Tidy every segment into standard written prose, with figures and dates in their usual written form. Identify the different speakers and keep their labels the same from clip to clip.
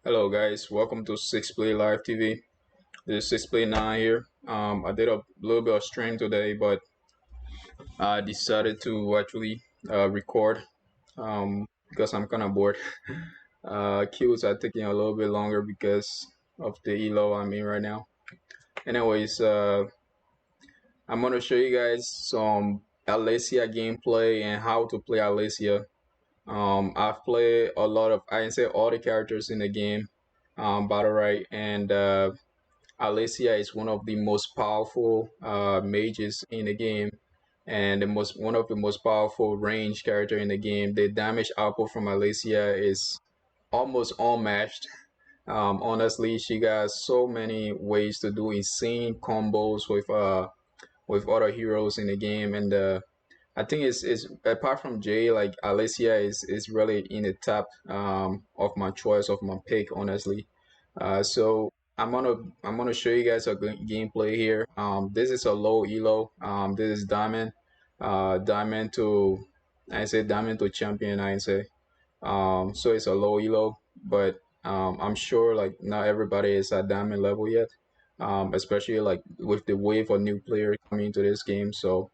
Speaker 1: Hello guys, welcome to Six Play Live TV. This is Six Play 9 here. I did a little bit of stream today, but I decided to actually record because I'm kind of bored. Queues are taking a little bit longer because of the elo I'm in right now. Anyways, I'm gonna show you guys some Alysia gameplay and how to play Alysia. I've played a lot of, I can say all the characters in the game, Battlerite, and Alysia is one of the most powerful mages in the game, and one of the most powerful range character in the game. The damage output from Alysia is almost unmatched. Honestly, she got so many ways to do insane combos with other heroes in the game, and I think it's apart from Jay, like Alysia is really in the top of my choice of my pick, honestly. So I'm gonna show you guys a good gameplay here. This is a low elo. This is diamond, diamond to I say diamond to champion. I say so it's a low elo, but I'm sure like not everybody is at diamond level yet. Especially like with the wave of new players coming into this game. So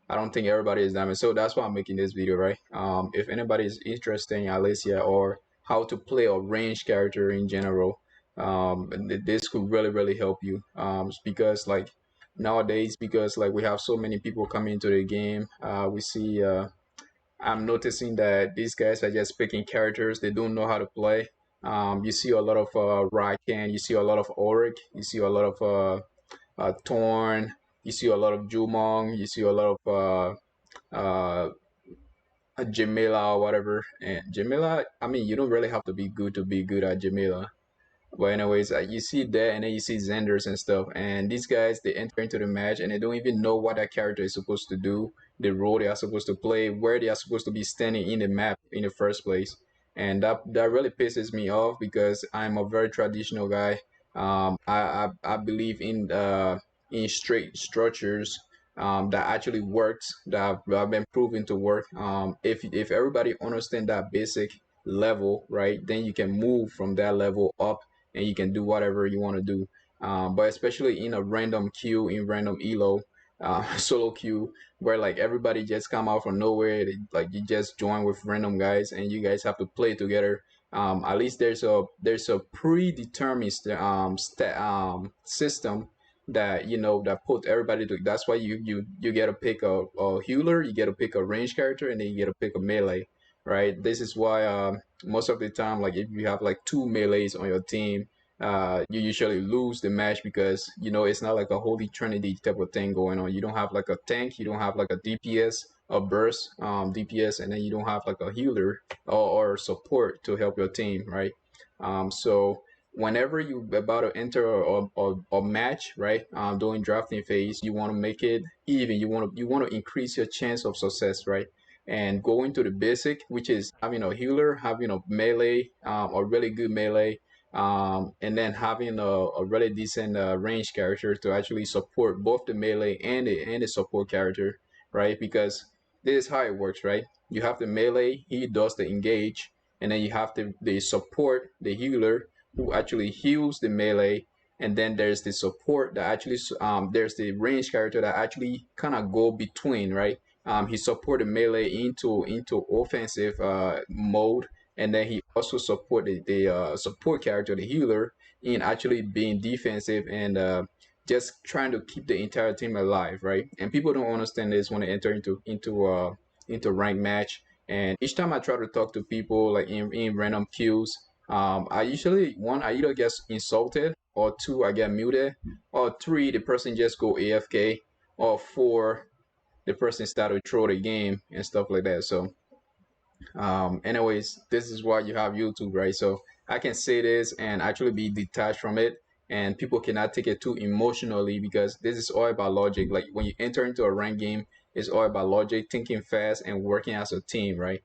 Speaker 1: I don't think everybody is diamond. So that's why I'm making this video, right? If anybody is interested in Alysia or how to play a range character in general, this could really help you. Because like nowadays, because like we have so many people coming into the game, we see. I'm noticing that these guys are just picking characters they don't know how to play. You see a lot of Rakan, you see a lot of Auric, you see a lot of Torn, you see a lot of Jumong, you see a lot of Jamila or whatever. And Jamila, I mean, you don't really have to be good at Jamila. But anyways, you see that, and then you see Zenders and stuff, and these guys they enter into the match and they don't even know what that character is supposed to do, the role they are supposed to play, where they are supposed to be standing in the map in the first place, and that really pisses me off because I'm a very traditional guy. I believe in straight structures that actually works that have been proven to work. If everybody understand that basic level, right, then you can move from that level up and you can do whatever you want to do. But especially in a random queue, in random elo, solo queue, where like everybody just come out from nowhere, like you just join with random guys and you guys have to play together. At least there's a predetermined system that that put everybody to. That's why you get to pick a healer, you get to pick a range character, and then you get to pick a melee, right? This is why most of the time, like if you have like two melees on your team, you usually lose the match because it's not like a holy trinity type of thing going on. You don't have like a tank, you don't have like a DPS, a burst DPS, and then you don't have like a healer or support to help your team, right? So whenever you about to enter a match, right, during drafting phase, you want to make it even. You want to increase your chance of success, right? And go into the basic, which is having a healer, having a melee, a really good melee, and then having a really decent range character to actually support both the melee and the support character, right? Because this is how it works, right? You have the melee, he does the engage, and then you have the support, the healer, who actually heals the melee, and then there's the support that actually there's the range character that actually kind of go between, right? He support the melee into offensive mode, and then he also support the support character, the healer, in actually being defensive and just trying to keep the entire team alive, right? And people don't understand this when they enter into ranked match. And each time I try to talk to people like in random queues, I usually one I either get insulted, or two I get muted, or three the person just go AFK, or four the person start to throw the game and stuff like that. So anyways, this is why you have YouTube, right? So I can say this and actually be detached from it, and people cannot take it too emotionally because this is all about logic. Like when you enter into a ranked game, it's all about logic, thinking fast, and working as a team, right?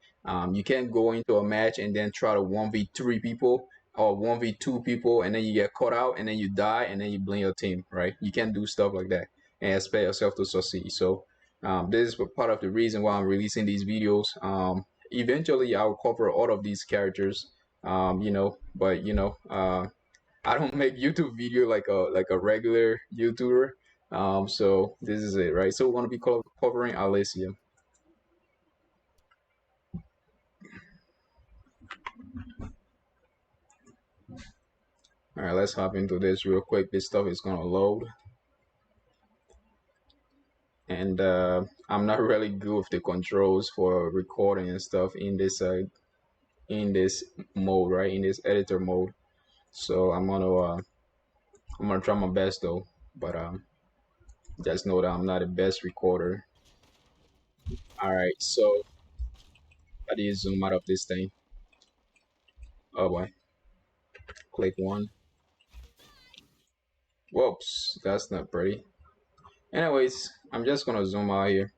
Speaker 1: You can't go into a match and then try to 1v3 people or 1v2 people, and then you get caught out, and then you die, and then you blame your team, right? You can't do stuff like that and expect yourself to succeed. So this is part of the reason why I'm releasing these videos. Eventually I'll cover all of these characters, But I don't make YouTube video like a regular YouTuber. So this is it, right? So we're gonna be covering Alysia. All right, let's hop into this real quick. This stuff is gonna load, and I'm not really good with the controls for recording and stuff in this mode, right? In this editor mode. So I'm gonna try my best though, but just know that I'm not the best recorder. All right, so how do you zoom out of this thing? Oh boy, click one. Whoops, that's not pretty. Anyways, I'm just gonna zoom out here.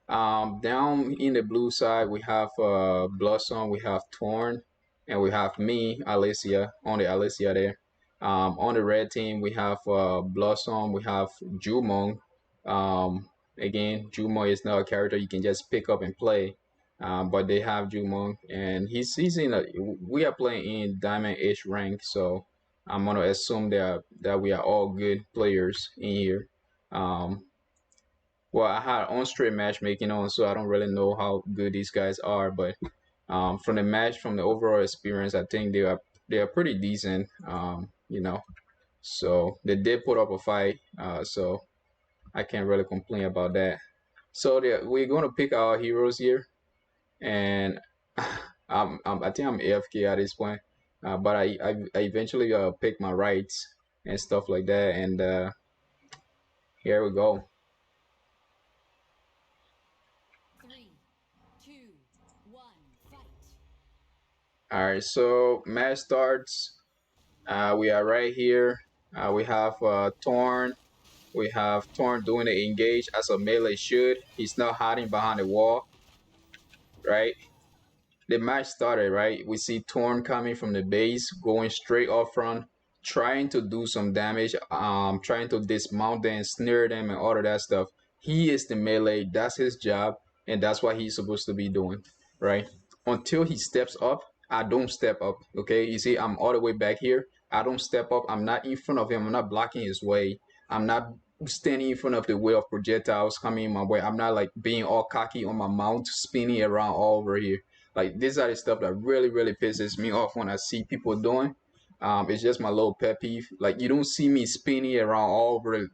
Speaker 1: Down in the blue side, we have Blossom, we have Torn, and we have me, Alysia, on the Alysia there. On the red team, we have Blossom, we have Jumong. Again, Jumong is not a character you can just pick up and play, but they have Jumong, and he's in a. We are playing in Diamond H rank, so I'm gonna assume that we are all good players in here. Um, well, I had on-stream matchmaking on, so I don't really know how good these guys are. But from the overall experience, I think they are pretty decent. So they did put up a fight. So I can't really complain about that. So we're going to pick our heroes here, and I think I'm AFK at this point. But I eventually pick my rights and stuff like that, and here we go.
Speaker 2: Three, two, one, fight.
Speaker 1: All right, so match starts. We are right here. We have Torn. We have Torn doing the engage as a melee should. He's not hiding behind the wall, right? The match started, right? We see Torn coming from the base, going straight up front, trying to do some damage, trying to dismount them, snare them, and all of that stuff. He is the melee. That's his job, and that's what he's supposed to be doing, right? Until he steps up, I don't step up. Okay, you see, I'm all the way back here. I don't step up. I'm not in front of him. I'm not blocking his way. I'm not standing in front of the way of projectiles coming in my way. I'm not like being all cocky on my mount, spinning around all over here. Like these are the stuff that really pisses me off when I see people doing. It's just my little pet peeve. Like you don't see me spinning around all over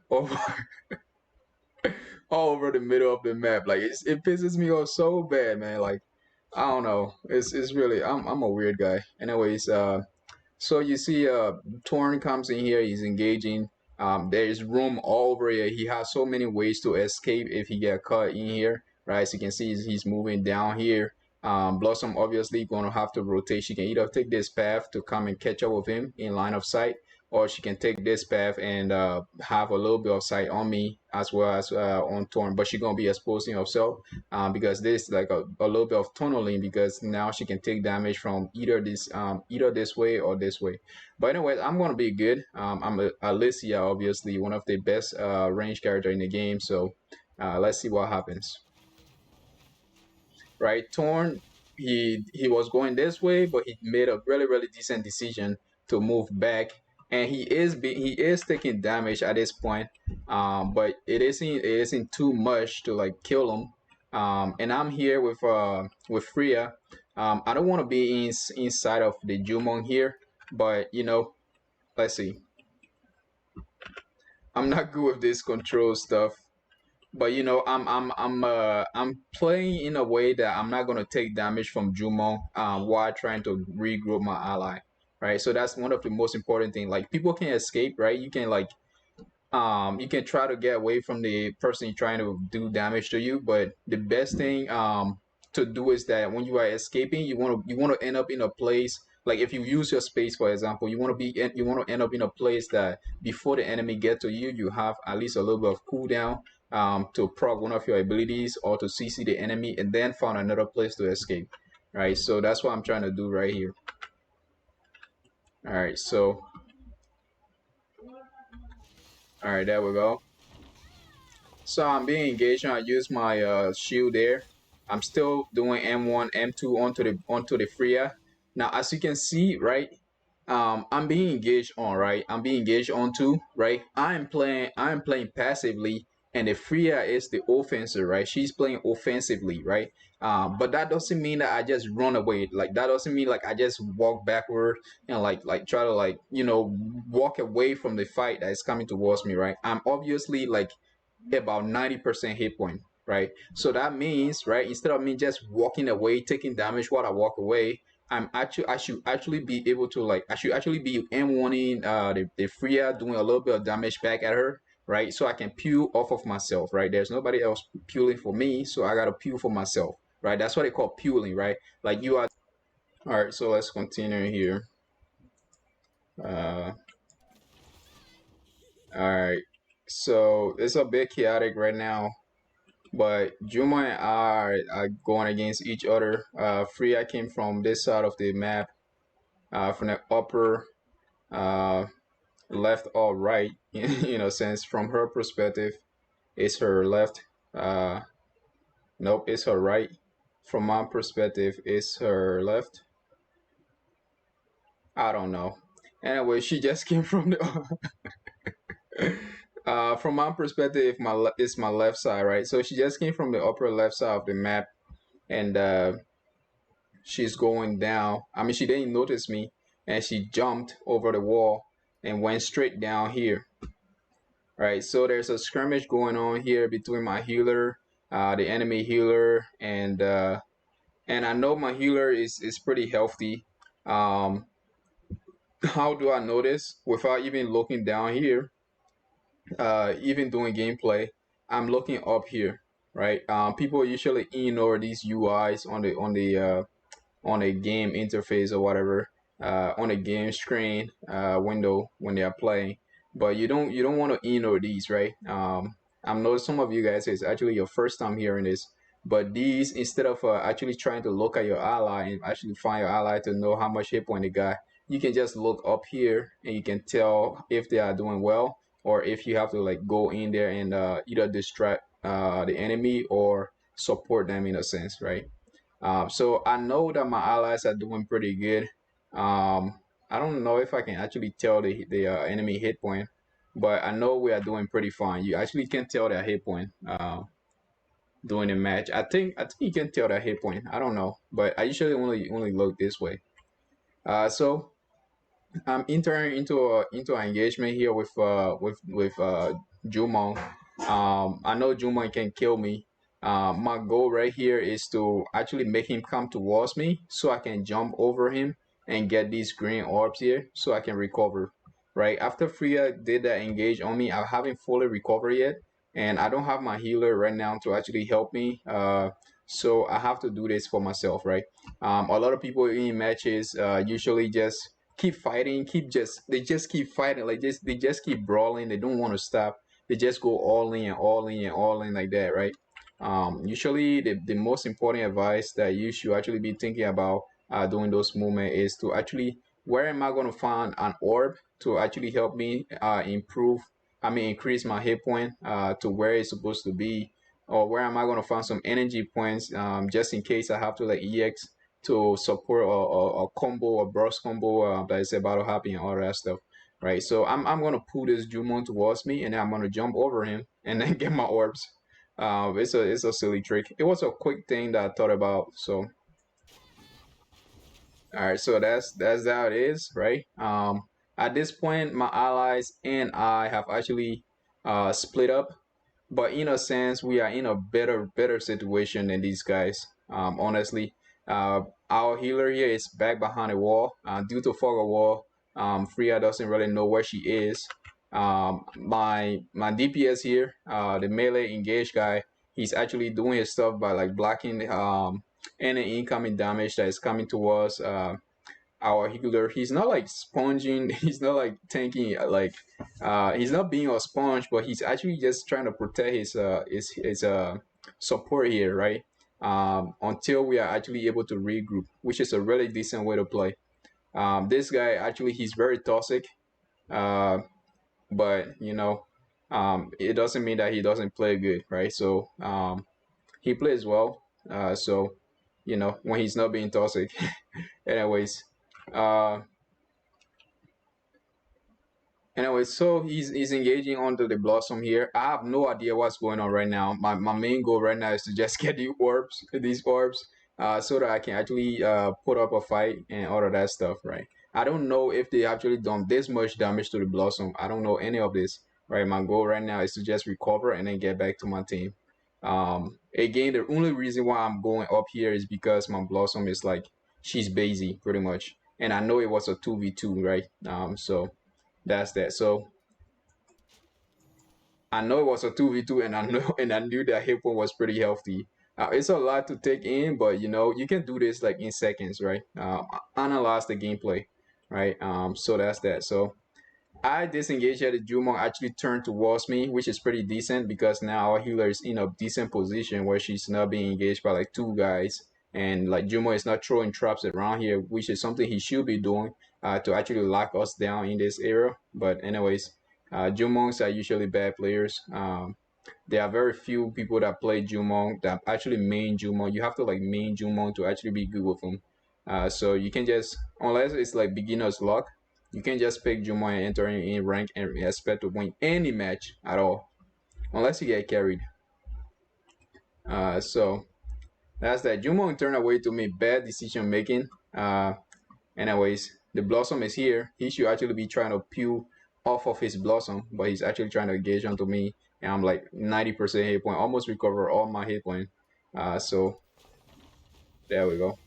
Speaker 1: the middle of the map. Like it pisses me off so bad, man. Like I don't know. It's really I'm a weird guy. Anyways, so you see, Torn comes in here. He's engaging. There is room all over here. He has so many ways to escape if he get caught in here, right? So you can see he's moving down here. Blossom obviously gonna have to rotate. She can either take this path to come and catch up with him in line of sight, or she can take this path and have a little bit of sight on me as well as on Torn. But she's gonna be exposing herself because this is like a little bit of tunneling because now she can take damage from either this way or this way. But anyway, I'm gonna be good. I'm Alysia, obviously one of the best range character in the game. So let's see what happens. Right, Torn, he was going this way, but he made a really decent decision to move back, and he is taking damage at this point. But it isn't too much to like kill him. And I'm here with Freya. I don't want to be inside of the Jumong here, but let's see. I'm not good with this control stuff. But I'm playing in a way that I'm not gonna take damage from Jumo while trying to regroup my ally, right? So that's one of the most important thing. Like people can escape, right? You can try to get away from the person trying to do damage to you, but the best thing to do is that when you are escaping, you want to end up in a place like if you use your space, for example, you want to end up in a place that before the enemy get to you, you have at least a little bit of cooldown to proc one of your abilities or to CC the enemy, and then find another place to escape. Right, so that's what I'm trying to do right here. All right, so all right, there we go. So I'm being engaged and I use my shield there. I'm still doing M1, M2 onto the Freya. Now, as you can see, right, I'm being engaged on, right? I'm being engaged on too, right? I'm playing passively, and the Freya is the offensive, right? She's playing offensively, right? But that doesn't mean that I just run away. Like that doesn't mean like I just walk backward and like try to like walk away from the fight that is coming towards me, right? I'm obviously like about 90% hit point, right? So that means, right, instead of me just walking away, taking damage while I walk away, I should actually be able to like I should actually be M1ing the Freya, doing a little bit of damage back at her, right? So I can peel off of myself, right? There's nobody else peeling for me, so I gotta peel for myself, right? That's what they call peeling, right? Like you are. All right, so let's continue here. Uh, all right, so it's a bit chaotic right now. But Juma and I are going against each other. Freya came from this side of the map, from the upper uh, left or right, since from her perspective, it's her left. Uh, nope, it's her right. From my perspective, it's her left. I don't know. Anyway, she just came from the. From my perspective, it's my left side, right? So she just came from the upper left side of the map, and she's going down. I mean, she didn't notice me, and she jumped over the wall and went straight down here. Right, so there's a skirmish going on here between my healer, the enemy healer, and I know my healer is pretty healthy. Um, how do I know this? Without even looking down here, even doing gameplay, I'm looking up here. Right, people usually ignore these UIs on a game interface or whatever, on a game screen window when they are playing. But you don't want to ignore these, right? I know some of you guys it's actually your first time hearing this, but these, instead of actually trying to look at your ally and actually find your ally to know how much hit point they got, you can just look up here and you can tell if they are doing well, or if you have to like go in there and either distract the enemy or support them in a sense, right? So I know that my allies are doing pretty good. Um, I don't know if I can actually tell the enemy hit point, but I know we are doing pretty fine. You actually can tell their hit point during the match. I think you can tell their hit point. I don't know, but I usually only look this way. So I'm entering into an engagement here with Jumon. I know Jumon can kill me. My goal right here is to actually make him come towards me so I can jump over him and get these green orbs here so I can recover. Right after Freya did that engage on me, I haven't fully recovered yet, and I don't have my healer right now to actually help me. So I have to do this for myself, right? A lot of people in matches usually just keep fighting, they just keep fighting, like they just keep brawling. They don't want to stop. They just go all in and all in and all in like that, right? Usually, the most important advice that you should actually be thinking about doing those movements is to actually, where am I going to find an orb to actually help me increase my hit point to where it's supposed to be, or where am I going to find some energy points just in case I have to like EX to support a combo, a burst combo that is about to happen and all that stuff, right? So I'm gonna pull this Jumon towards me, and then I'm gonna jump over him and then get my orbs. It's a silly trick. It was a quick thing that I thought about. So all right, so that's how it is, right? At this point, my allies and I have actually split up, but in a sense, we are in a better situation than these guys. Honestly, our healer here is back behind the wall due to fog of war. Freya doesn't really know where she is. My DPS here, the melee engaged guy, he's actually doing his stuff by like blocking any incoming damage that is coming towards our healer. He's not like sponging. He's not like tanking. He's not being a sponge, but he's actually just trying to protect his support here, right? Until we are actually able to regroup, which is a really decent way to play. This guy actually he's very toxic, uh, but it doesn't mean that he doesn't play good, right? So he plays well. So when he's not being toxic. Anyways, uh, anyway, so he's engaging onto the blossom here. I have no idea what's going on right now. My main goal right now is to just get these orbs, so that I can actually put up a fight and all of that stuff, right? I don't know if they actually done this much damage to the blossom. I don't know any of this, right? My goal right now is to just recover and then get back to my team. Again, the only reason why I'm going up here is because my blossom is like she's busy pretty much, and I know it was a 2v2, right? So that's that. So I know it was a 2v2, and I know and I knew that hip was pretty healthy. It's a lot to take in, but you can do this like in seconds, right? Analyze the gameplay, right? So that's that. So I disengaged at the Jumong actually turned towards me, which is pretty decent because now our healer is in a decent position where she's not being engaged by like two guys. And like Jumong is not throwing traps around here, which is something he should be doing to actually lock us down in this area. But anyways, Jumongs are usually bad players. There are very few people that play Jumong that actually main Jumong. You have to like main Jumong to actually be good with them. So you can just, unless it's like beginner's luck, you can just pick Jumong and enter in rank and expect to win any match at all, unless you get carried. So that's that. Jumong turned away to me bad decision making. Anyways, the blossom is here. He should actually be trying to peel off of his blossom, but he's actually trying to engage onto me. And I'm like 90% hit point, almost recover all my hit point. So there we go.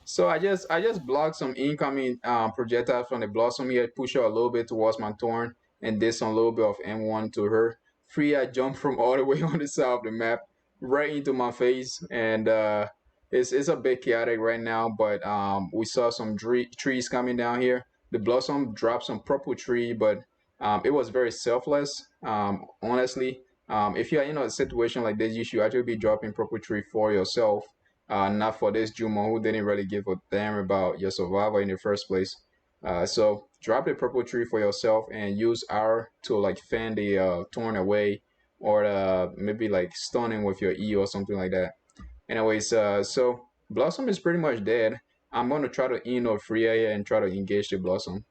Speaker 1: So I just blocked some incoming projectiles from the blossom here, push her a little bit towards my thorn, and did some little bit of M1 to her. Freya jumped from all the way on the side of the map right into my face, and it's a bit chaotic right now. But we saw some trees coming down here. The blossom dropped some purple tree, but it was very selfless. Honestly, if you're in a situation like this, you should actually be dropping purple tree for yourself, not for this Juma who didn't really give a damn about your survival in the first place. So drop the purple tree for yourself and use R to like fan the torn away, or maybe like stunning with your E or something like that. Anyways, so Blossom is pretty much dead. I'm gonna try to Freya and try to engage the Blossom.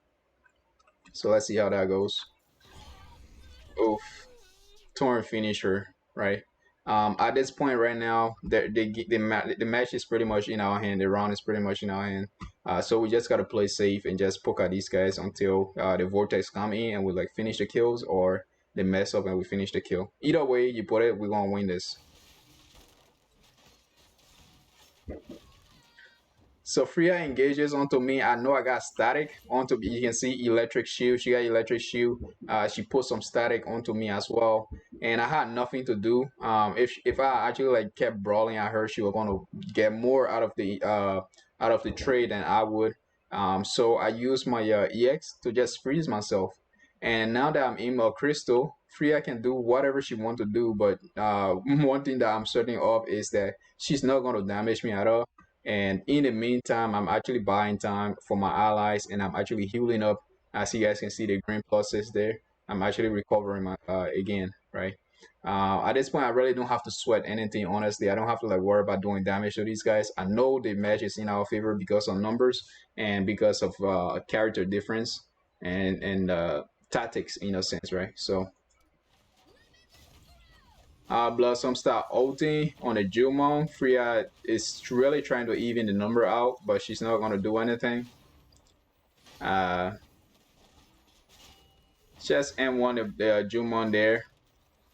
Speaker 1: So let's see how that goes. Oof. Torn finisher, right? At this point right now, the match is pretty much in our hand. The round is pretty much in our hand. So we just gotta play safe and just poke at these guys until the vortex come in and we like finish the kills, or they mess up and we finish the kill. Either way you put it, we're gonna win this. So Freya engages onto me. I know I got static onto me. You can see electric shield. She got electric shield. She put some static onto me as well, and I had nothing to do. If I actually like kept brawling at her, she was gonna get more out of the trade than I would. So I used my EX to just freeze myself. And now that I'm in my crystal, Freya can do whatever she wants to do. But one thing that I'm certain of is that she's not gonna damage me at all. And in the meantime, I'm actually buying time for my allies, and I'm actually healing up. As you guys can see, the green pluses there. I'm actually recovering my again, right? At this point, I really don't have to sweat anything. Honestly, I don't have to like worry about doing damage to these guys. I know the match is in our favor because of numbers and because of character difference and tactics in a sense, right? So Blossom start ulting on the Jumon. Freya is really trying to even the number out, but she's not gonna do anything. Uh, just M1 the Jumon there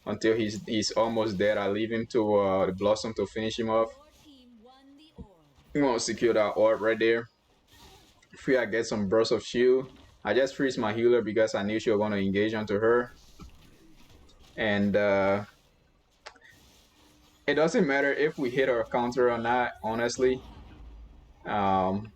Speaker 1: until he's almost dead. I leave him to the Blossom to finish him off. He won't secure that orb right there. Freya gets some burst of shield. I just freeze my healer because I knew she was gonna engage onto her. And it doesn't matter if we hit our counter or not, honestly. Um,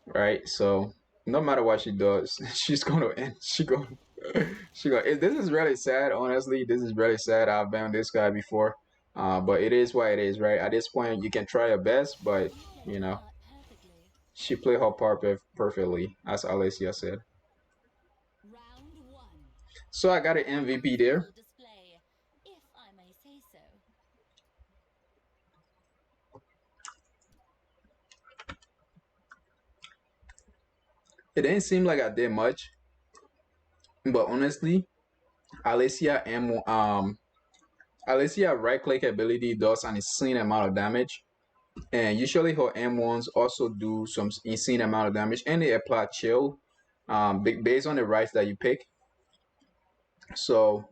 Speaker 1: right? So no matter what she does, she's gonna end. She gonna. This is really sad. Honestly, this is really sad. I've been this guy before, but it is what it is, right? At this point, you can try your best, but you know she played her part perfectly, as Alysia said.
Speaker 2: Round one.
Speaker 1: So I got an MVP there.
Speaker 2: Beautiful display, if I may say so.
Speaker 1: It didn't seem like I did much, but honestly, Alysia Alysia right click ability does an insane amount of damage, and usually her M1s also do some insane amount of damage, and they apply chill, based on the rights that you pick. So,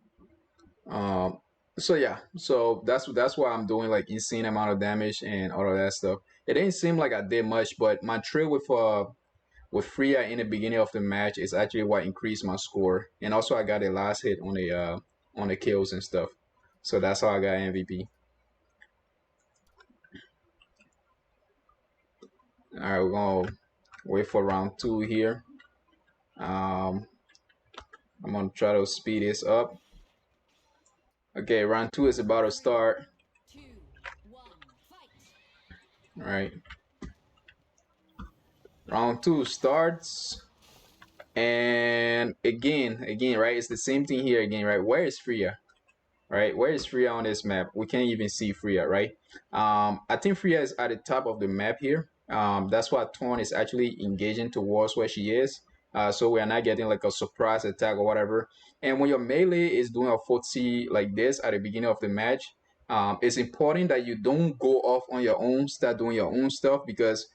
Speaker 1: um, so yeah, so that's why I'm doing like insane amount of damage and all of that stuff. It didn't seem like I did much, but my trick with Freya in the beginning of the match is actually what increased my score, and also I got a last hit on the kills and stuff. So that's how I got MVP. All right, we're gonna wait for round two here. Um, I'm gonna try to speed this up. Okay, round two is about to
Speaker 2: Three,
Speaker 1: start.
Speaker 2: 2, 1, fight!
Speaker 1: All right, round two starts, and again, right? It's the same thing here again, right? Where is Freya? Right, where is Freya on this map? We can't even see Freya, right? I think Freya is at the top of the map here. That's why Torn is actually engaging towards where she is. So we are not getting like a surprise attack or whatever. And when your melee is doing a footsie like this at the beginning of the match, it's important that you don't go off on your own, start doing your own stuff, because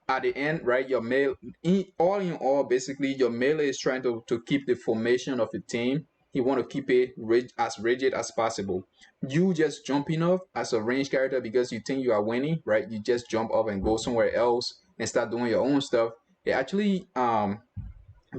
Speaker 1: at the end, right, your melee, in all, basically, your melee is trying to keep the formation of the team. He want to keep it as rigid as possible. You just jumping off as a range character because you think you are winning, right? You just jump up and go somewhere else and start doing your own stuff. It actually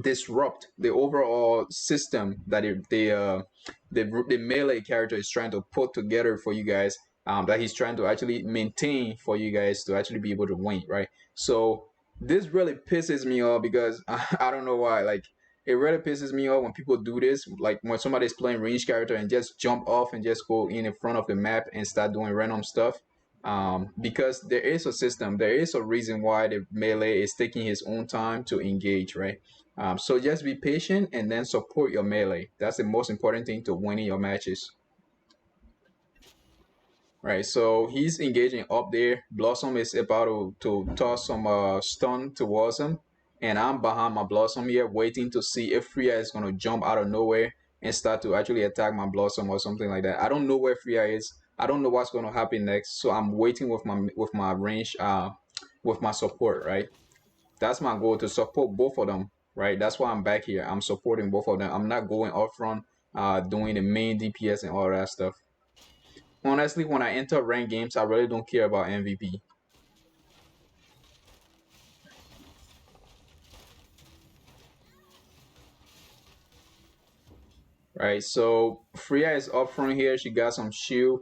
Speaker 1: disrupt the overall system that the melee character is trying to put together for you guys, that he's trying to actually maintain for you guys to actually be able to win, right? So this really pisses me off because I don't know why, like, it really pisses me off when people do this, like when somebody's playing range character and just jump off and just go in front of the map and start doing random stuff, because there is a system, there is a reason why the melee is taking his own time to engage, right? So just be patient and then support your melee. That's the most important thing to winning your matches. Right, so he's engaging up there. Blossom is about to toss some stun towards him, and I'm behind my Blossom here, waiting to see if Freya is gonna jump out of nowhere and start to actually attack my Blossom or something like that. I don't know where Freya is. I don't know what's gonna happen next, so I'm waiting with my range, with my support. Right, that's my goal, to support both of them. Right, that's why I'm back here. I'm supporting both of them. I'm not going up front, doing the main DPS and all that stuff. Honestly, when I enter ranked games, I really don't care about MVP. Right, so Freya is up front here. She got some shield.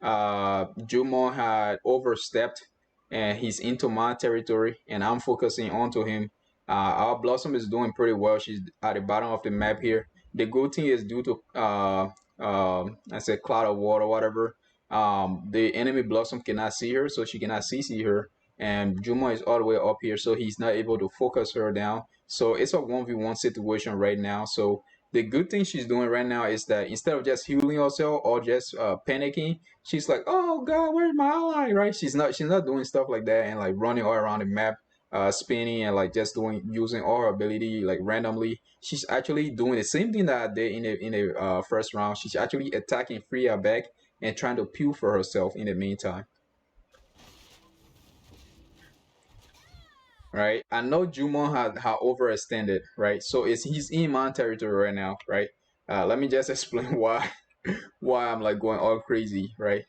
Speaker 1: Jumon had overstepped and he's into my territory, and I'm focusing onto him. Our Blossom is doing pretty well. She's at the bottom of the map here. The good thing is, due to I said cloud of water, whatever. The enemy Blossom cannot see her, so she cannot CC her. And Jumon is all the way up here, so he's not able to focus her down. So it's a 1v1 situation right now. So the good thing she's doing right now is that instead of just healing herself or just panicking, she's like, "Oh God, where's my ally?" Right? She's not doing stuff like that and like running all around the map, spinning and like just doing using all her ability like randomly. She's actually doing the same thing that I did in the first round. She's actually attacking Freya back and trying to peel for herself in the meantime. Right? I know Jumon had overextended, right? So it's he's in my territory right now, right? Let me just explain why I'm like going all crazy, right?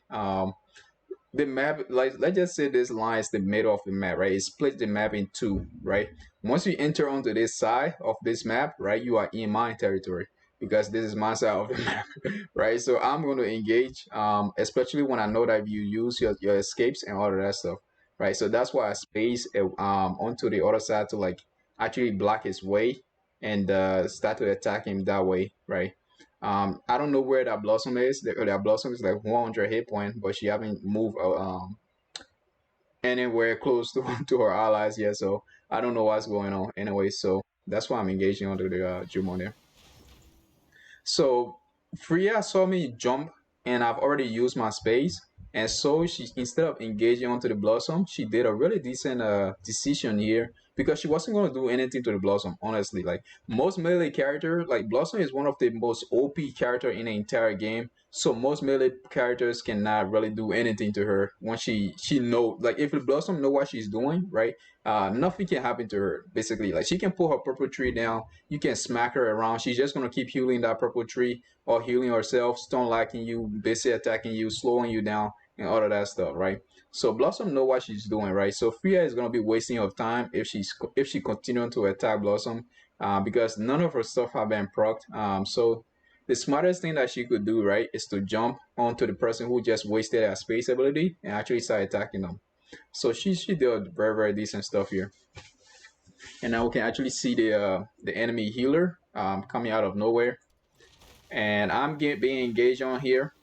Speaker 1: The map, like let's just say this line is the middle of the map, right? It splits the map in two, right? Once you enter onto this side of this map, right, you are in my territory because this is my side of the map, right? So I'm going to engage, especially when I know that you use your escapes and all of that stuff, right? So that's why I space onto the other side to like actually block his way and start to attack him that way, right? I don't know where that Blossom is. That Blossom is like 100 hit point, but she haven't moved anywhere close to to her allies yet. So I don't know what's going on. Anyway, so that's why I'm engaging onto the Jumon there. So Freya saw me jump, and I've already used my space. And so she, instead of engaging onto the blossom, she did a really decent decision here because she wasn't going to do anything to the blossom. Honestly, like most melee character, like Blossom is one of the most OP character in the entire game. So most melee characters cannot really do anything to her once she know, like if the Blossom know what she's doing, right? Nothing can happen to her. Basically, like she can pull her purple tree down, you can smack her around. She's just gonna keep healing that purple tree or healing herself, stun locking you, basically attacking you, slowing you down, and all of that stuff, right? So Blossom know what she's doing, right? So Freya is gonna be wasting her time if she continuing to attack Blossom, because none of her stuff have been procced. So the smartest thing that she could do, right, is to jump onto the person who just wasted her space ability and actually start attacking them. So she did very decent stuff here, and now we can actually see the enemy healer coming out of nowhere, and being engaged on here,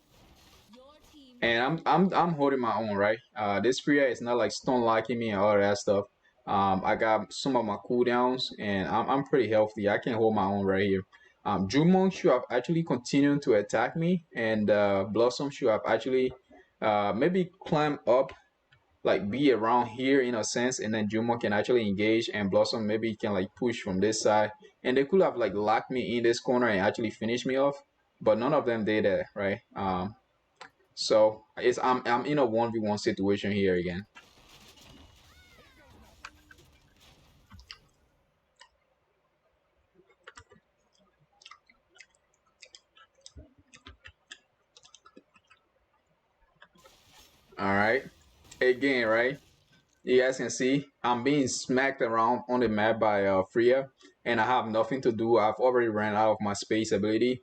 Speaker 2: Your team
Speaker 1: and
Speaker 2: has
Speaker 1: I'm holding my own, right. This Freya is not like stun locking me and all of that stuff. I got some of my cooldowns, and I'm pretty healthy. I can hold my own right here. Jumong should have actually continued to attack me, and Blossom should have actually maybe climb up, like be around here in a sense, and then Juma can actually engage, and Blossom maybe can like push from this side, and they could have like locked me in this corner and actually finish me off, but none of them did that, right? So it's I'm in a 1v1 situation here again. All right, again, right? You guys can see I'm being smacked around on the map by Freya, and I have nothing to do. I've already ran out of my space ability.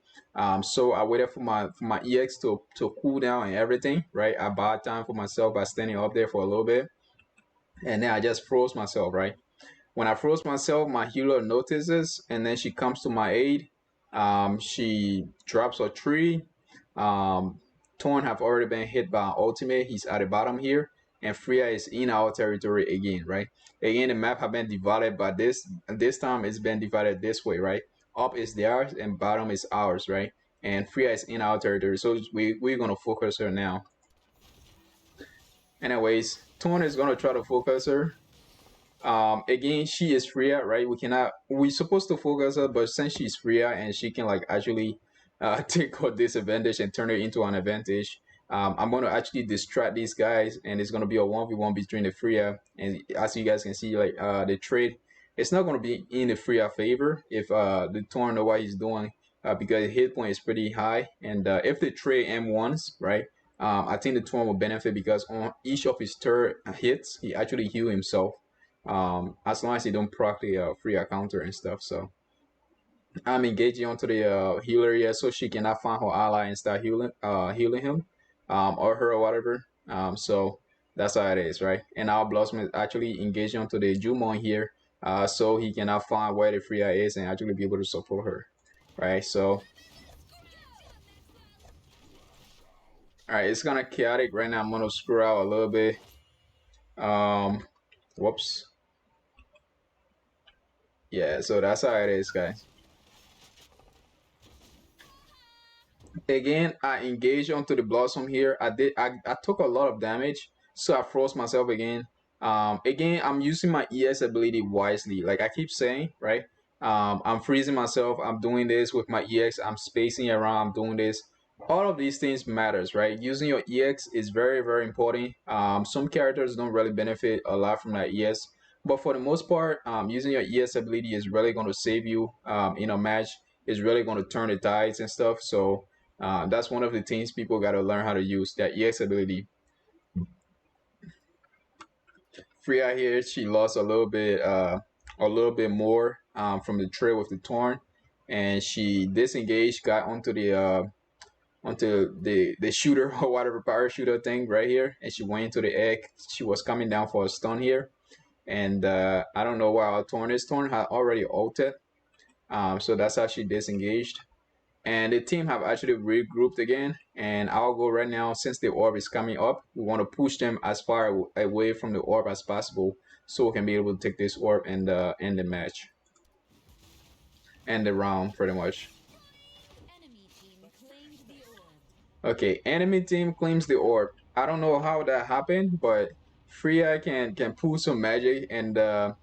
Speaker 1: So I waited for my EX to cool down and everything, right? I bought time for myself by standing up there for a little bit, and then I just froze myself, right? When I froze myself, my healer notices, and then she comes to my aid. She drops a tree. Um, Torn have already been hit by an ultimate. He's at the bottom here, and Freya is in our territory again, right? Again, the map have been divided, but this time it's been divided this way, right? Up is theirs and bottom is ours, right? And Freya is in our territory, so we're gonna focus her now. Anyways, Torn is gonna try to focus her. Again, she is Freya, right? We're supposed to focus her, but since she's Freya and she can like actually take her disadvantage and turn it into an advantage, I'm gonna actually distract these guys, and it's gonna be a 1v1 between the Freya, and as you guys can see, like the trade, it's not gonna be in the Freya favor if the Torn know what he's doing, because his hit point is pretty high, and if the trade M1s, right, I think the Torn will benefit because on each of his third hits, he actually heal himself, as long as he don't proc the free counter and stuff. So I'm engaging onto the healer here so she cannot find her ally and start healing him, or her or whatever. So that's how it is, right? And our Blossom is actually engaging onto the Jumon here, so he cannot find where the Freya is and actually be able to support her, right? So all right, it's kind of chaotic right now. I'm gonna screw out a little bit. Um, whoops. Yeah, so that's how it is, guys. Again, I engaged onto the blossom here. I took a lot of damage, so I froze myself again. Again, I'm using my ES ability wisely. Like I keep saying, right? I'm freezing myself. I'm doing this with my EX. I'm spacing around. I'm doing this. All of these things matters, right? Using your EX is very important. Some characters don't really benefit a lot from that ES, but for the most part, using your ES ability is really going to save you in a match. Is really going to turn the tides and stuff. So that's one of the things people got to learn how to use, that EX ability. Freya here, she lost a little bit more from the trade with the Torn, and she disengaged, got onto the shooter or whatever parachuter thing right here, and she went into the egg. She was coming down for a stun here, and I don't know why our Torn had already ulted, so that's how she disengaged. And the team have actually regrouped again, and I'll go right now. Since the orb is coming up, we want to push them as far away from the orb as possible so we can be able to take this orb and end the match, end the round pretty much. Okay, enemy team claims the orb. I don't know how that happened, but Freya can pull some magic, and I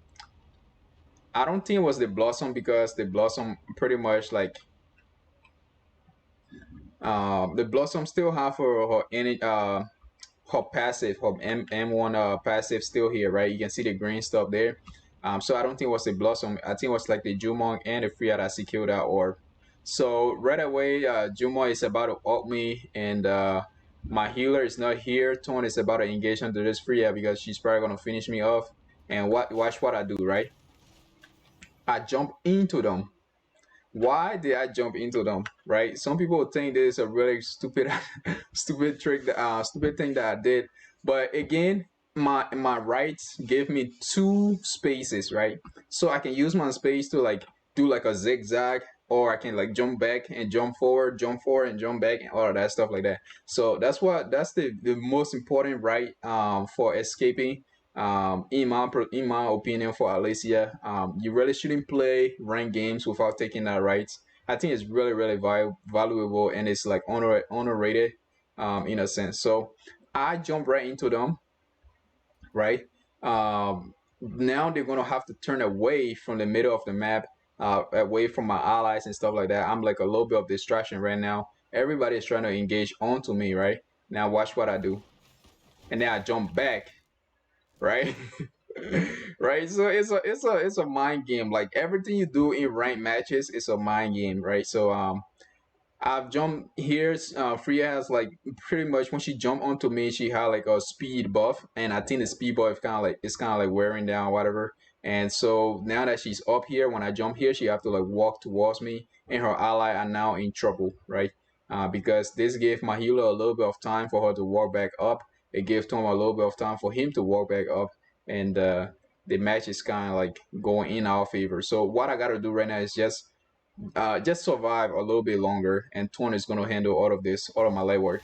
Speaker 1: don't think it was the Blossom because the Blossom pretty much like the Blossom still have her any her passive, her M1 passive still here, right? You can see the green stuff there. So I don't think it was the Blossom. I think it was like the Jumong and the Freya that secured that orb. So right away, Jumong is about to ult me, and my healer is not here. Tone is about to engage into this Freya because she's probably gonna finish me off. And watch what I do, right? I jump into them. Why did I jump into them? Right? Some people think this is a really stupid, stupid trick, stupid thing that I did. But again, my rights gave me two spaces, right? So I can use my space to like do like a zigzag, or I can like jump back and jump forward and jump back, and all of that stuff like that. So that's the most important right for escaping in my opinion, for Alysia, you really shouldn't play ranked games without taking that rights. I think it's really valuable, and it's like underrated in a sense. So I jump right into them, right? Now they're gonna have to turn away from the middle of the map, away from my allies and stuff like that. I'm like a little bit of distraction right now. Everybody's trying to engage onto me, right? Now watch what I do, and then I jump back, right? Right, so it's a mind game. Like everything you do in ranked matches is a mind game, right? So I've jumped here. Freya has like pretty much when she jumped onto me, she had like a speed buff, and I think the speed buff is kind of like wearing down, whatever. And so now that she's up here, when I jump here, she have to like walk towards me, and her ally are now in trouble, right? Because this gave my healer a little bit of time for her to walk back up. It gave Tom a little bit of time for him to walk back up, and the match is kind of like going in our favor. So what I gotta do right now is just survive a little bit longer, and Torn is gonna handle all of this, all of my legwork.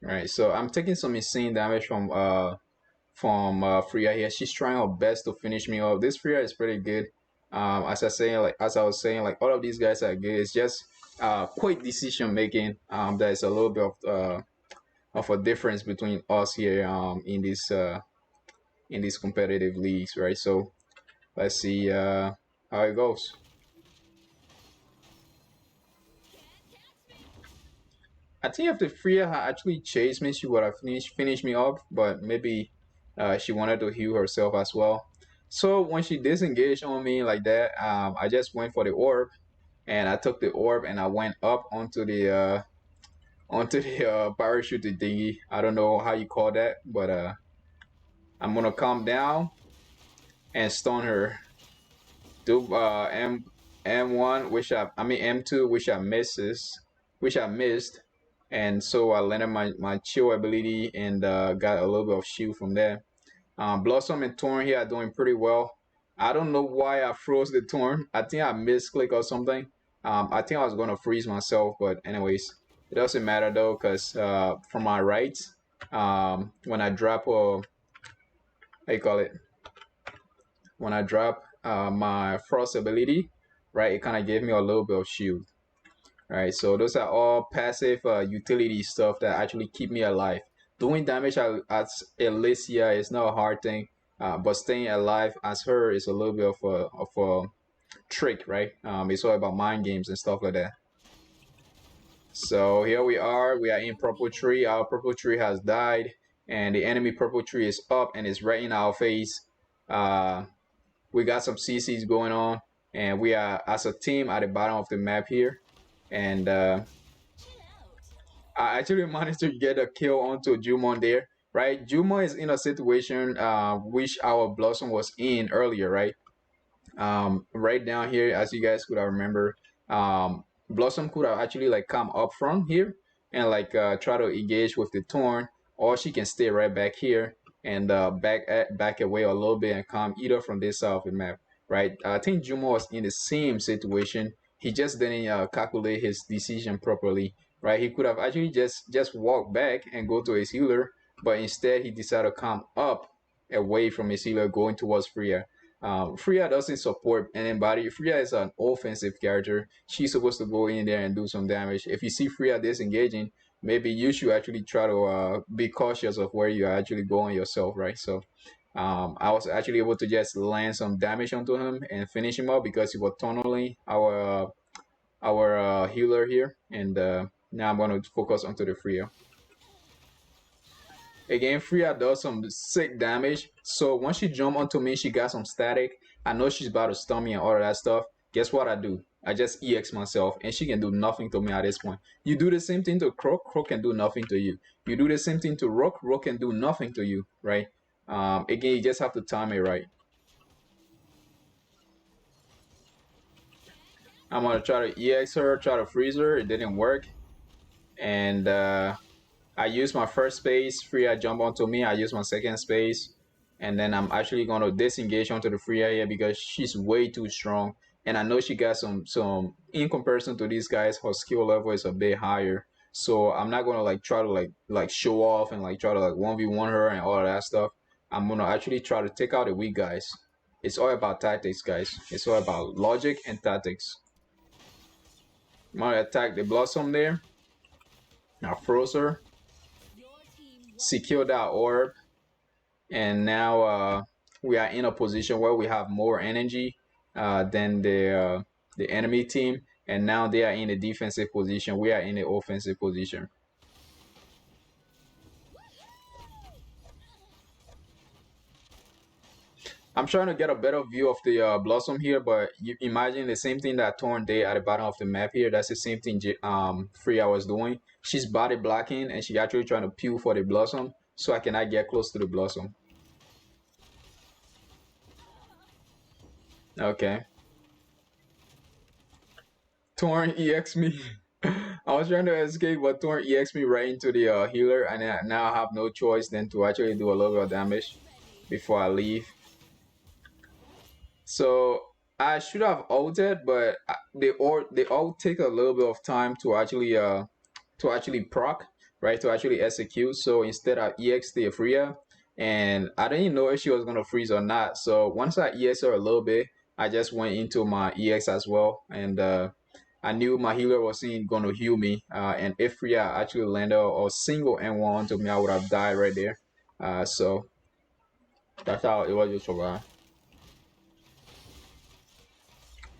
Speaker 1: All right, so I'm taking some insane damage from Freya here. She's trying her best to finish me off. This Freya is pretty good. As I was saying, like all of these guys are good. It's just quick decision making. That is a little bit of a difference between us here in these competitive leagues, right? So let's see how it goes. I think if the Freya had actually chased me, she would have finished me off, but maybe she wanted to heal herself as well. So when she disengaged on me like that, I just went for the orb, and I took the orb and I went up onto the parachute thingy. I don't know how you call that, but I'm gonna calm down and stun her. Do M1, I mean M2, which I missed, and so I landed my chill ability and got a little bit of shield from there. Blossom and Torn here are doing pretty well. I don't know why I froze the Torn. I think I misclick or something. I think I was gonna freeze myself, but anyways, it doesn't matter though, cause from my right, when I drop how you call it, when I drop my frost ability, right, it kind of gave me a little bit of shield. Right, so those are all passive utility stuff that actually keep me alive. Doing damage as Alysia is not a hard thing, but staying alive as her is a little bit of a trick, right? It's all about mind games and stuff like that. So here we are. We are in purple tree. Our purple tree has died, and the enemy purple tree is up and it's right in our face. Uh, we got some CCs going on, and we are as a team at the bottom of the map here, and I actually managed to get a kill onto Jumon there, right? Jumon is in a situation which our Blossom was in earlier, right? Right down here, as you guys could have remember, Blossom could have actually like come up front here and like try to engage with the Torn, or she can stay right back here and back away a little bit and come either from this side of the map, right? I think Jumo was in the same situation. He just didn't calculate his decision properly, right? He could have actually just walked back and go to his healer, but instead he decided to come up away from his healer, going towards Freya. Freya doesn't support anybody. Freya is an offensive character. She's supposed to go in there and do some damage. If you see Freya disengaging, maybe you should actually try to be cautious of where you're actually going yourself, right? So I was actually able to just land some damage onto him and finish him up because he was tunneling our healer here, and now I'm going to focus onto the Freya. Again, Freya does some sick damage. So once she jump onto me, she got some static. I know she's about to stun me and all of that stuff. Guess what I do? I just EX myself, and she can do nothing to me at this point. You do the same thing to Croak, Croak can do nothing to you. You do the same thing to Rook, Rook can do nothing to you, right? Again, you just have to time it right. I'm gonna try to EX her, try to freeze her. It didn't work, and I use my first space, Freya jump onto me, I use my second space, and then I'm actually gonna disengage onto the Freya here because she's way too strong. And I know she got some in comparison to these guys, her skill level is a bit higher. So I'm not gonna like try to like show off and like try to like 1v1 her and all of that stuff. I'm gonna actually try to take out the weak guys. It's all about tactics, guys. It's all about logic and tactics. I'm gonna attack the Blossom there. I froze her,
Speaker 2: Your team won the
Speaker 1: secure that orb, and now we are in a position where we have more energy than the enemy team, and now they are in a defensive position. We are in the offensive position. I'm trying to get a better view of the Blossom here, but you imagine the same thing that Torn did at the bottom of the map here. That's the same thing Freya was doing. She's body blocking and she actually trying to peel for the Blossom, so I cannot get close to the Blossom. Okay. Torn EX me. I was trying to escape, but Torn EX me right into the healer, and now I have no choice than to actually do a little bit of damage
Speaker 2: ready.
Speaker 1: before I leave. So I should have ulted, but they all take a little bit of time to actually proc, right? To actually execute. So instead I EX the Freya, and I didn't know if she was gonna freeze or not. So once I EX her a little bit, I just went into my EX as well, and I knew my healer wasn't gonna heal me. And if Freya actually landed a single N1 onto me, I would have died right there. So that's how it was just survive.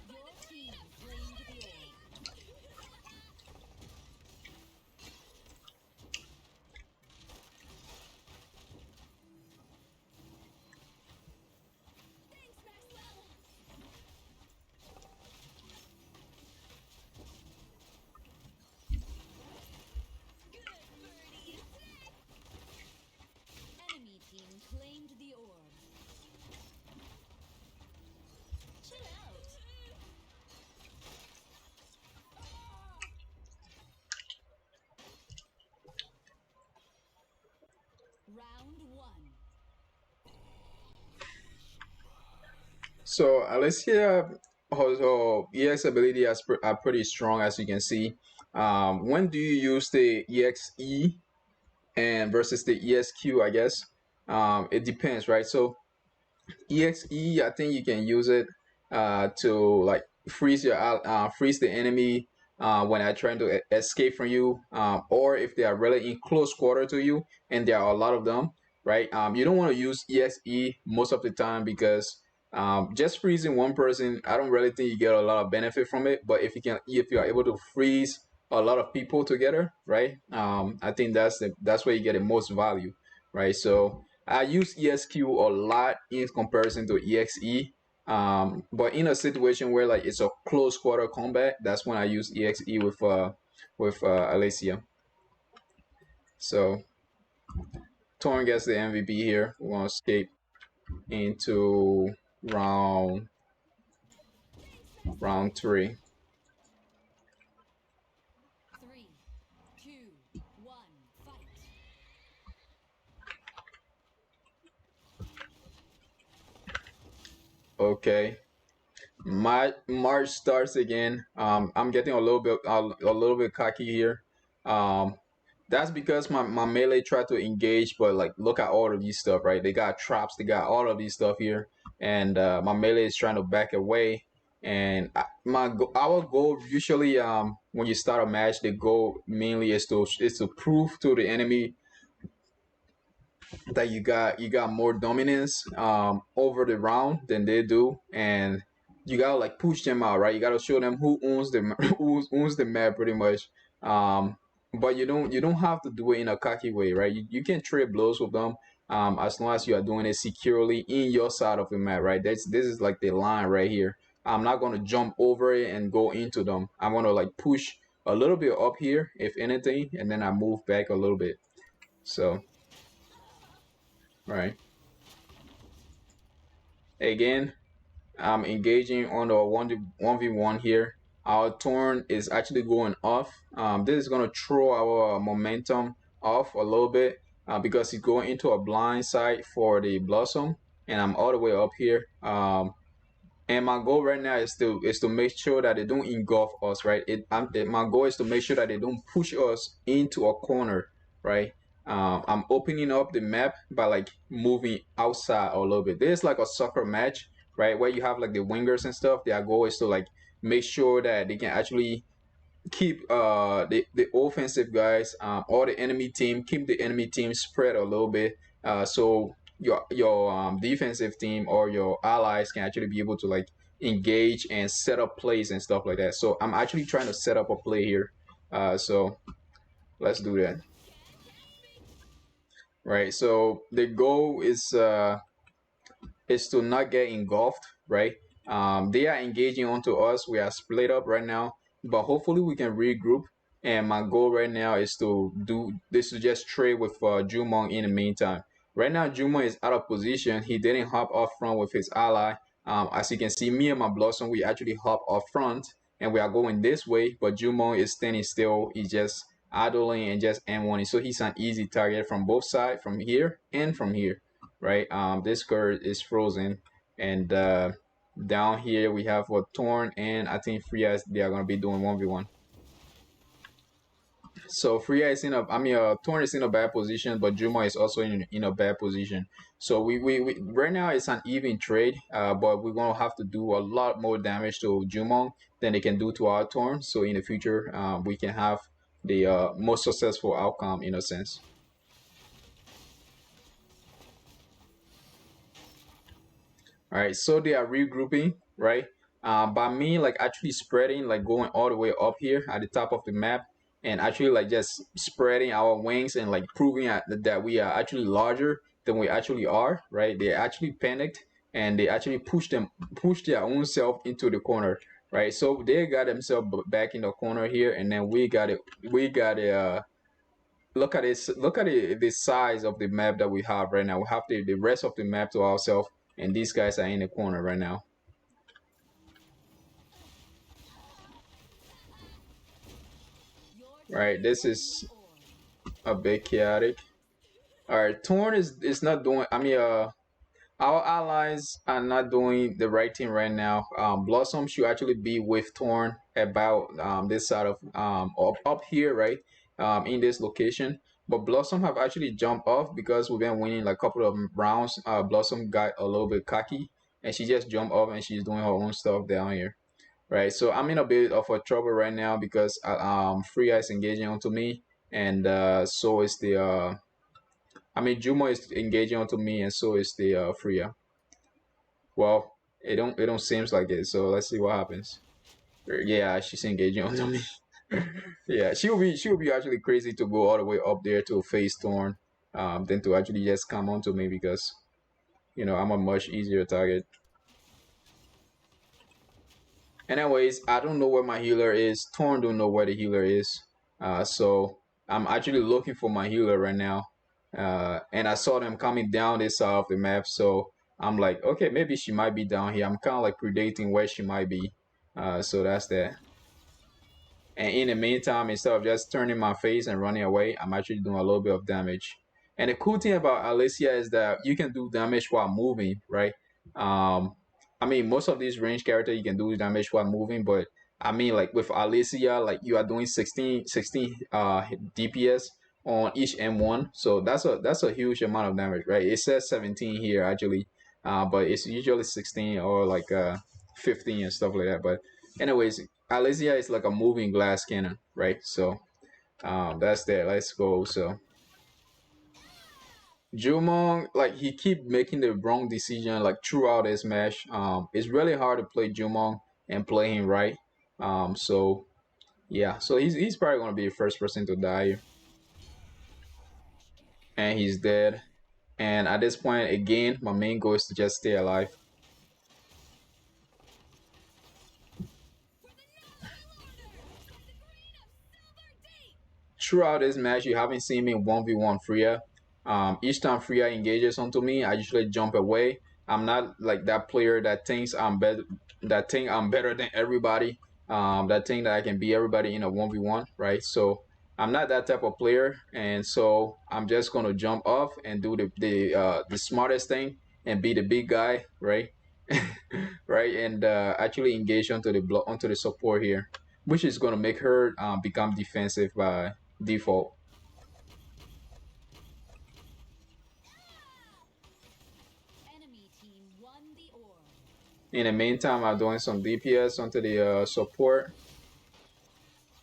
Speaker 2: Your team claimed the orb. Thanks, Maxwell. Good birdie. Enemy team claimed the orb. Chill out. Round one.
Speaker 1: So Alysia, her EX ability are pretty strong, as you can see. When do you use the EXE and versus the ESQ? I guess it depends, right? So EXE, I think you can use it to like freeze the enemy when they're trying to escape from you, or if they are really in close quarter to you, and there are a lot of them, right? You don't want to use EXE most of the time because just freezing one person, I don't really think you get a lot of benefit from it. But if you are able to freeze a lot of people together, right? I think that's where you get the most value, right? So I use ESQ a lot in comparison to EXE. But in a situation where like it's a close quarter combat, that's when I use EXE with Alysia. So Torn gets the MVP here. We're gonna escape into round
Speaker 2: Thanks, Maxwell.
Speaker 1: round three.
Speaker 2: 3, 2, 1, fight.
Speaker 1: Okay. My March starts again. I'm getting a little bit cocky here. Um, that's because my melee tried to engage, but like look at all of these stuff, right? They got traps, they got all of these stuff here. and my melee is trying to back away. And our goal usually, when you start a match, the goal mainly is to prove to the enemy that you got more dominance over the round than they do, and you gotta like push them out, right? You gotta show them who owns the who owns the map pretty much. Um, but you don't have to do it in a cocky way, right? You can trade blows with them, as long as you are doing it securely in your side of the map, right? This is like the line right here. I'm not gonna jump over it and go into them. I'm gonna like push a little bit up here, if anything, and then I move back a little bit. So, right. Again, I'm engaging on the 1v1 here. Our turn is actually going off. This is going to throw our momentum off a little bit, because he's going into a blind side for the Blossom, and I'm all the way up here. And my goal right now is to make sure that they don't engulf us, right? My goal is to make sure that they don't push us into a corner, right? I'm opening up the map by like moving outside a little bit. This is like a soccer match, right? Where you have like the wingers and stuff. Their goal is to like make sure that they can actually keep the offensive guys, or the enemy team, keep the enemy team spread a little bit, so your defensive team or your allies can actually be able to like engage and set up plays and stuff like that. So I'm actually trying to set up a play here, so let's do that. Right, so the goal is to not get engulfed, right? They are engaging onto us. We are split up right now, but hopefully we can regroup. And my goal right now is to just trade with Jumong in the meantime. Right now, Jumong is out of position. He didn't hop up front with his ally. As you can see, me and my Blossom, we actually hop up front and we are going this way, but Jumong is standing still. He's just idling and just M1. So he's an easy target from both sides, from here and from here, right? This card is frozen, and down here we have what Torn and I think Freya, they are gonna be doing 1v1. So Freya is Torn is in a bad position, but Juma is also in a bad position. So we right now it's an even trade, but we're gonna have to do a lot more damage to Jumong than they can do to our Torn. So in the future, we can have the most successful outcome in a sense. All right, so they are regrouping, right? By me, like actually spreading, like going all the way up here at the top of the map, and actually like just spreading our wings and like proving that we are actually larger than we actually are, right? They actually panicked and they actually pushed their own self into the corner, right? So they got themselves back in the corner here, and then we got it. We got it. Look at this. Look at the size of the map that we have right now. We have the rest of the map to ourselves, and these guys are in the corner right now.
Speaker 2: Your
Speaker 1: Right,
Speaker 2: team
Speaker 1: this
Speaker 2: has the
Speaker 1: is
Speaker 2: orb.
Speaker 1: a bit chaotic. All right, Torn is not doing. Our allies are not doing the right thing right now. Blossom should actually be with Torn about this side of up here, right? In this location. But Blossom have actually jumped off because we've been winning like a couple of rounds. Blossom got a little bit cocky and she just jumped off and she's doing her own stuff down here. Right, so I'm in a bit of a trouble right now because Freya is engaging onto me, and so is the Juma is engaging onto me, and so is the Freya. Well, it don't seems like it. So let's see what happens. Yeah, she's engaging onto me. Yeah, she'll be actually crazy to go all the way up there to face Thorn, than to actually just come onto me because I'm a much easier target. Anyways, I don't know where my healer is. Torn don't know where the healer is. So I'm actually looking for my healer right now. And I saw them coming down this side of the map. So I'm like, okay, maybe she might be down here. I'm kind of like predicting where she might be. So that's that. And in the meantime, instead of just turning my face and running away, I'm actually doing a little bit of damage. And the cool thing about Alysia is that you can do damage while moving, right? Most of these range characters you can do damage while moving, but like with Alysia, like you are doing 16 DPS on each M1, so that's a huge amount of damage, right? It says 17 here actually, but it's usually 16 or like 15 and stuff like that. But anyways, Alysia is like a moving glass cannon, right? So that's that. Let's go. So Jumong, like he keep making the wrong decision like throughout this match. It's really hard to play Jumong and play him right. So yeah, so he's probably gonna be the first person to die here, and he's dead. And at this point, again, my main goal is to just stay alive. Throughout this match, you haven't seen me 1v1 Freya. Each time Freya engages onto me, I usually jump away. I'm not like that player that thinks I'm better, that think I'm better than everybody. That think that I can beat everybody in a 1v1, right? So I'm not that type of player, and so I'm just gonna jump off and do the smartest thing and be the big guy, right? Right, and actually engage onto the block onto the support here, which is gonna make her become defensive by default.
Speaker 2: Enemy team won the orb.
Speaker 1: In the meantime, I'm doing some DPS onto the support.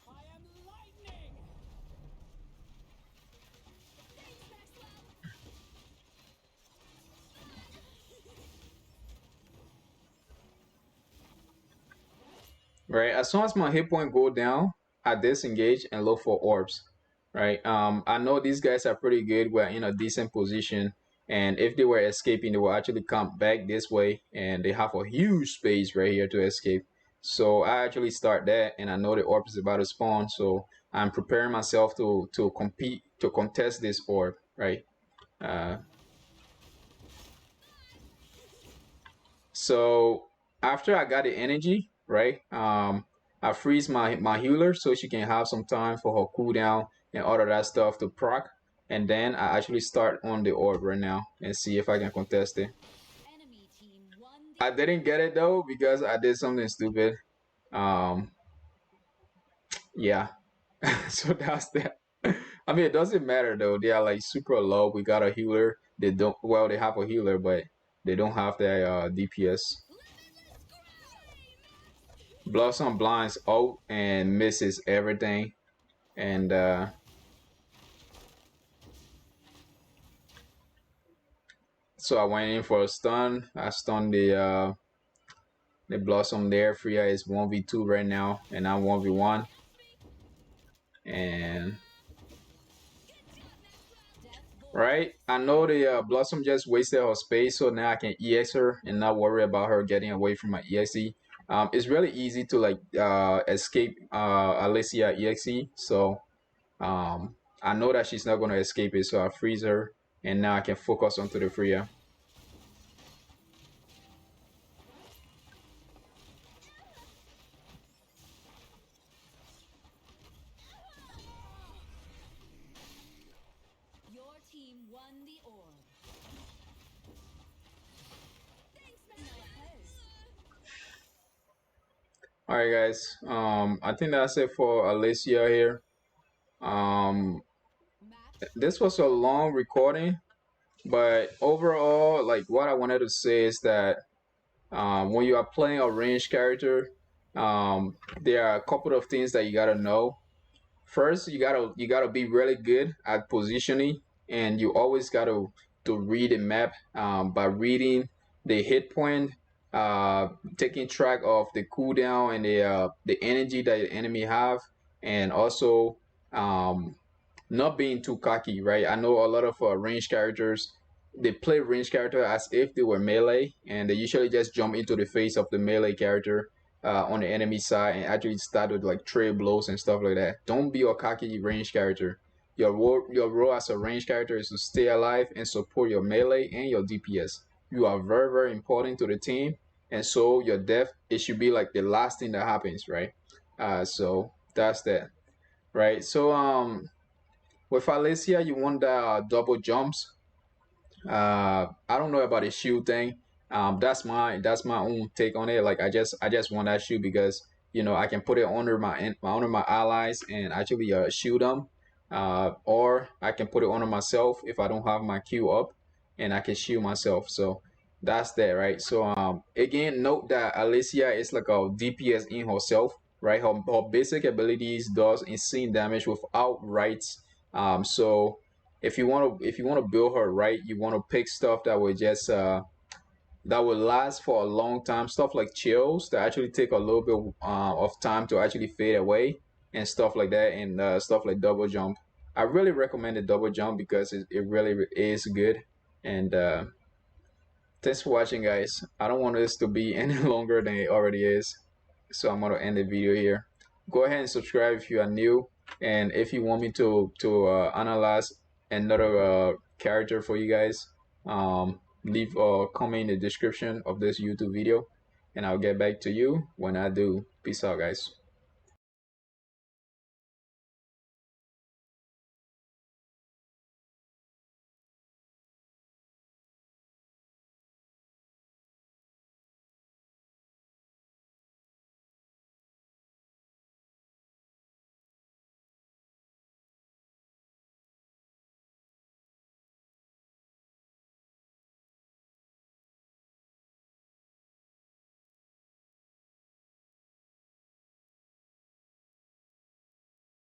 Speaker 2: I am lightning. Thanks, Maxwell.
Speaker 1: Right, as soon as my hit point go down, I disengage and look for orbs. Right, I know these guys are pretty good. We're in a decent position, and if they were escaping, they will actually come back this way, and they have a huge space right here to escape. So I actually start that, and I know the orb is about to spawn, so I'm preparing myself to compete to contest this orb. Right. Uh, So after I got the energy, right? I freeze my healer so she can have some time for her cooldown and all of that stuff to proc. And then I actually start on the orb right now and see if I can contest it.
Speaker 2: Enemy team won the
Speaker 1: I didn't get it though because I did something stupid. Um, yeah. So that's that. I mean, it doesn't matter though. They are like super low. We got a healer. They don't. Well, they have a healer, but they don't have that DPS.
Speaker 2: limitless growth.
Speaker 1: Blossom blinds out and misses everything. And so I went in for a stun. I stunned the Blossom there. Freya is 1v2 right now, and I'm 1v1. And
Speaker 2: Death bolt.
Speaker 1: right, I know the Blossom just wasted her space, so now I can EX her and not worry about her getting away from my EXE. It's really easy to like escape Alysia EXE, so Um, I know that she's not going to escape it, so I freeze her, and now I can focus onto the Freya.
Speaker 2: Your team won the orb. Thanks, Maxwell.
Speaker 1: All right, guys. I think that's it for Alysia here. Um,
Speaker 2: Match
Speaker 1: this was a long recording, but overall, like what I wanted to say is that when you are playing a ranged character, there are a couple of things that you gotta know. First, you gotta be really good at positioning, and you always gotta to read a map by reading the hit point, uh, taking track of the cooldown and the energy that the enemy have, and also um, not being too cocky, right? I know a lot of range characters, they play range character as if they were melee, and they usually just jump into the face of the melee character on the enemy side and actually start with like trade blows and stuff like that. Don't be a cocky range character. Your role as a range character is to stay alive and support your melee and your DPS. You are very very important to the team, and so your death it should be like the last thing that happens, right? So that's that, right? So with Alysia, you want the double jumps. I don't know about the shoe thing. That's my own take on it. Like I just want that shoe because I can put it under my allies and actually shoot them. Or I can put it under myself if I don't have my Q up, and I can shoot myself. So That's that, right? So again, note that Alysia is like a DPS in herself, right? Her basic abilities does insane damage without rights. So if you want to build her right, you want to pick stuff that will just that will last for a long time. Stuff like chills that actually take a little bit of time to actually fade away, and stuff like that, and stuff like double jump. I really recommend the double jump because it really is good. And thanks for watching, guys. I don't want this to be any longer than it already is, so I'm gonna end the video here. Go ahead and subscribe if you are new, and if you want me to analyze another character for you guys, leave a comment in the description of this YouTube video, and I'll get back to you when I do. Peace out, guys.